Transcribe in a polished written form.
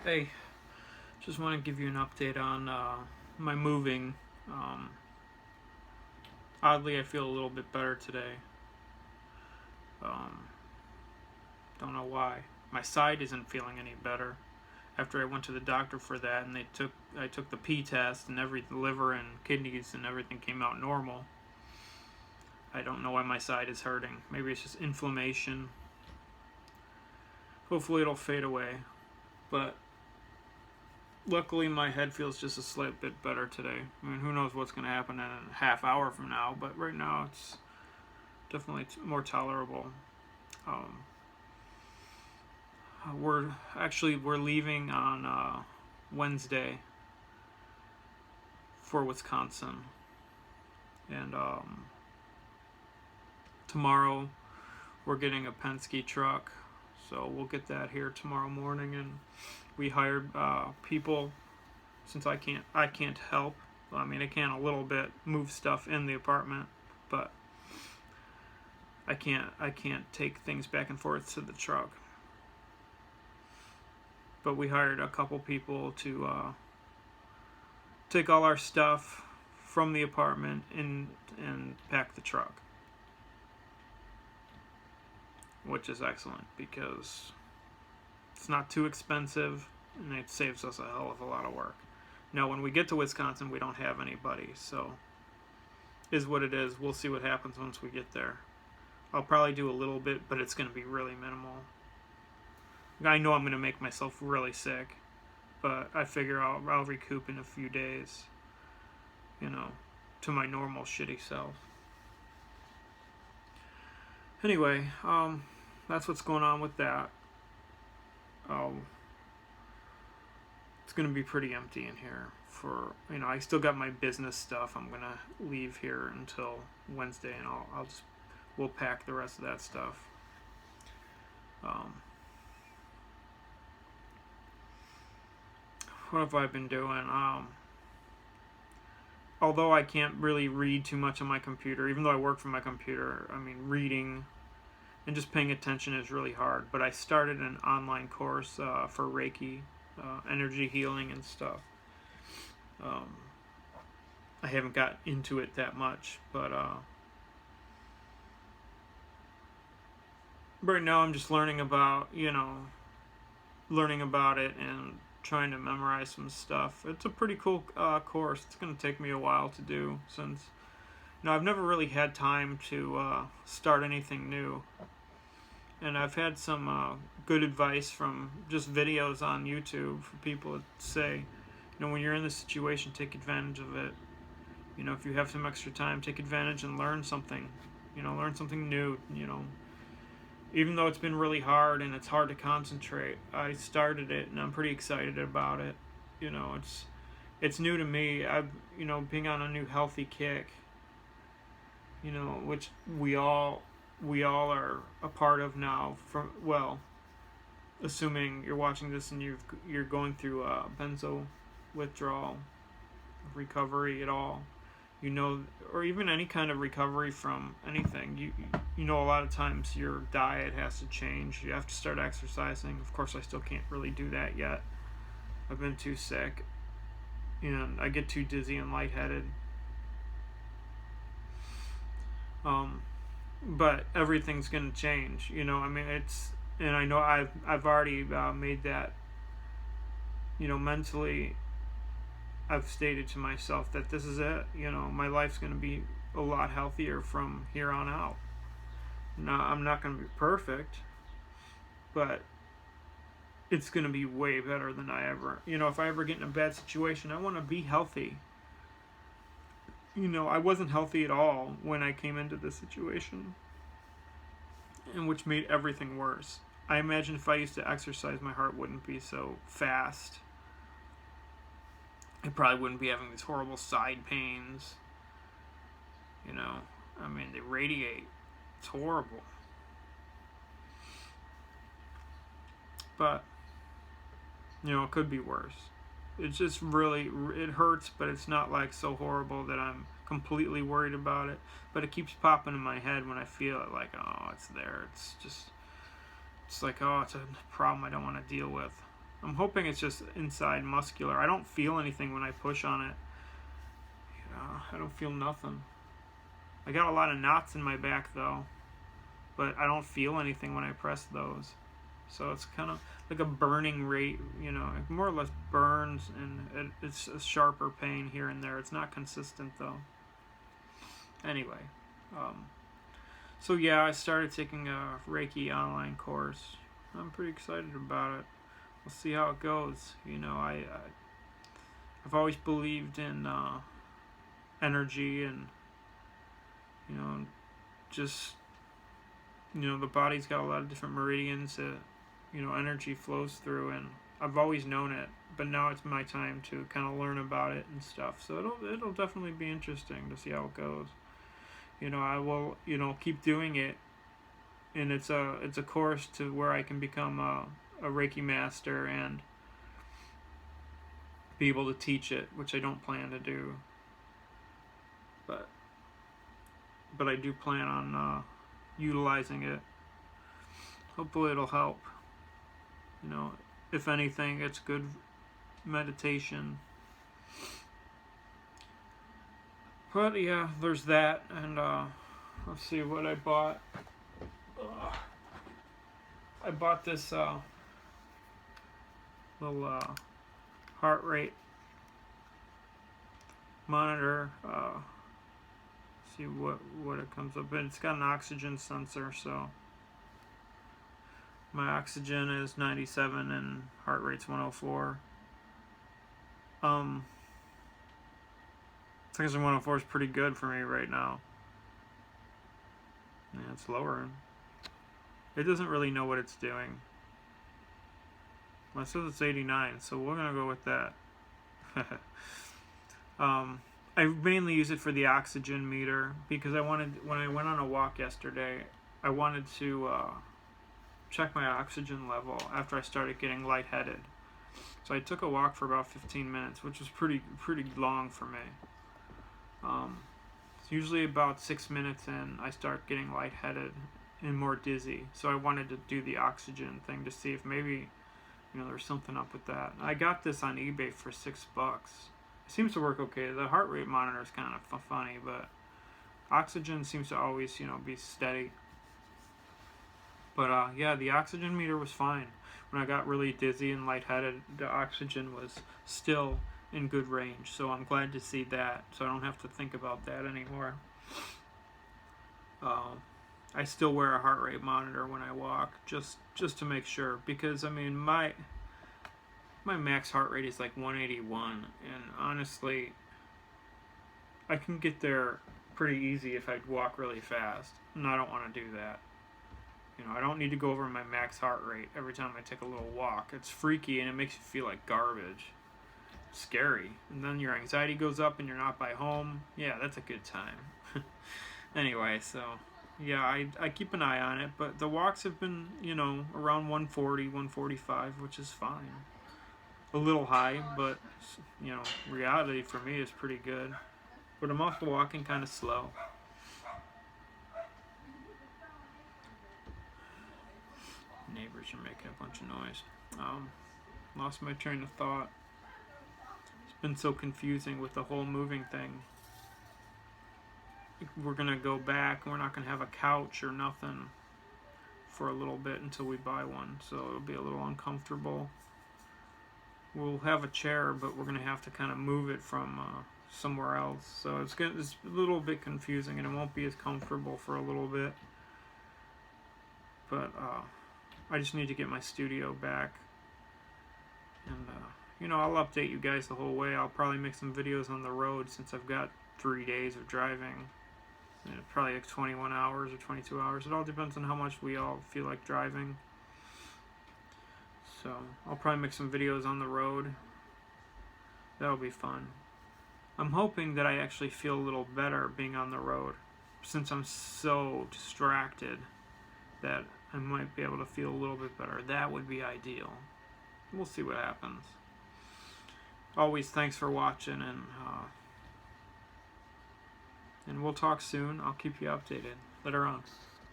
Hey, just want to give you an update on my moving. Um, Oddly, I feel a little bit better today. Um, don't know why. My side isn't feeling any better. After I went to the doctor for that, and I took the P test, and the liver and kidneys and everything came out normal. I don't know why my side is hurting. Maybe it's just inflammation. Hopefully, it'll fade away. But luckily, my head feels just a slight bit better today. I mean, who knows what's going to happen in a half hour from now, but right now it's definitely more tolerable. Um, we're leaving on Wednesday for Wisconsin, and tomorrow we're getting a Penske truck, so we'll get that here tomorrow morning. And we hired people since I can't help. Well, I mean, I can a little bit move stuff in the apartment, but I can't take things back and forth to the truck. But we hired a couple people to take all our stuff from the apartment and pack the truck, which is excellent because it's not too expensive and it saves us a hell of a lot of work. Now, when we get to Wisconsin, we don't have anybody, so is what it is. We'll see what happens once we get there. I'll probably do a little bit, but it's going to be really minimal. I know I'm going to make myself really sick, but I figure I'll recoup in a few days, to my normal shitty self. Anyway, that's what's going on with that. It's going to be pretty empty in here I still got my business stuff. I'm going to leave here until Wednesday, and we'll pack the rest of that stuff. What have I been doing? Although I can't really read too much on my computer, even though I work from my computer, I mean, reading and just paying attention is really hard. But I started an online course for REIKI, energy healing and stuff. I haven't got into it that much, but right now I'm just learning about it and trying to memorize some stuff. It's a pretty cool course. It's going to take me a while to do since I've never really had time to start anything new. And I've had some good advice from just videos on YouTube for people to say, when you're in this situation, take advantage of it. If you have some extra time, take advantage and learn something. Learn something new. Even though it's been really hard and it's hard to concentrate, I started it and I'm pretty excited about it. It's new to me. I've being on a new healthy kick. Which we all are a part of now. Assuming you're watching this and you're going through benzo withdrawal, recovery at all. Or even any kind of recovery from anything. A lot of times your diet has to change. You have to start exercising. Of course, I still can't really do that yet. I've been too sick, and I get too dizzy and lightheaded. But everything's gonna change. And I know I've already made that. Mentally, I've stated to myself that this is it. My life's going to be a lot healthier from here on out. Now, I'm not going to be perfect, but it's going to be way better than if I ever get in a bad situation, I want to be healthy. I wasn't healthy at all when I came into this situation, and which made everything worse. I imagine if I used to exercise, my heart wouldn't be so fast. I probably wouldn't be having these horrible side pains. They radiate. It's horrible. But, it could be worse. It's just really, it hurts, but it's not like so horrible that I'm completely worried about it. But it keeps popping in my head when I feel it, it's there. It's like, it's a problem I don't want to deal with. I'm hoping it's just inside muscular. I don't feel anything when I push on it. I don't feel nothing. I got a lot of knots in my back though, but I don't feel anything when I press those. So it's kind of like a burning rate, you know, it more or less burns, and it's a sharper pain here and there. It's not consistent though. Anyway, so yeah, I started taking a Reiki online course. I'm pretty excited about it. We'll see how it goes. You know, I've always believed in energy, and you know, just, you know, the body's got a lot of different meridians that, you know, energy flows through, and I've always known it, but now it's my time to kind of learn about it and stuff. So it'll definitely be interesting to see how it goes. You know, I will, you know, keep doing it, and it's a course to where I can become a Reiki master and be able to teach it, which I don't plan to do, but I do plan on utilizing it. Hopefully it'll help. You know, if anything, it's good meditation. But yeah, there's that, and let's see what I bought. I bought this little heart rate monitor. See what it comes up in. It's got an oxygen sensor, so my oxygen is 97 and heart rate's 104. Oxygen 104 is pretty good for me right now. Yeah, it's lowering. It doesn't really know what it's doing. Well, it says it's 89, so we're gonna go with that. I mainly use it for the oxygen meter because when I went on a walk yesterday, I wanted to check my oxygen level after I started getting lightheaded. So I took a walk for about 15 minutes, which was pretty long for me. It's usually about 6 minutes in, I start getting lightheaded and more dizzy. So I wanted to do the oxygen thing to see if maybe, you know, there's something up with that. I got this on eBay for $6. It seems to work okay. The heart rate monitor is kind of funny, but oxygen seems to always, you know, be steady. But yeah, the oxygen meter was fine. When I got really dizzy and lightheaded, the oxygen was still in good range. So I'm glad to see that. So I don't have to think about that anymore. I still wear a heart rate monitor when I walk, just to make sure, because I mean my max heart rate is like 181, and honestly, I can get there pretty easy if I walk really fast, and I don't want to do that. You know, I don't need to go over my max heart rate every time I take a little walk. It's freaky and it makes you feel like garbage. It's scary. And then your anxiety goes up and you're not by home. Yeah, that's a good time. Anyway, so yeah, I keep an eye on it, but the walks have been, you know, around 140, 145, which is fine. A little high, but, you know, reality for me is pretty good. But I'm also walking kind of slow. Neighbors are making a bunch of noise. Lost my train of thought. It's been so confusing with the whole moving thing. We're gonna go back. We're not gonna have a couch or nothing for a little bit until we buy one, so it'll be a little uncomfortable. We'll have a chair, but we're gonna have to kind of move it from somewhere else. So it's a little bit confusing, and it won't be as comfortable for a little bit. But I just need to get my studio back, and you know, I'll update you guys the whole way. I'll probably make some videos on the road since I've got 3 days of driving. And probably like 21 hours or 22 hours. It all depends on how much we all feel like driving. So I'll probably make some videos on the road. That'll be fun. I'm hoping that I actually feel a little better being on the road, since I'm so distracted, that I might be able to feel a little bit better. That would be ideal. We'll see what happens. Always thanks for watching, and we'll talk soon. I'll keep you updated. Later on.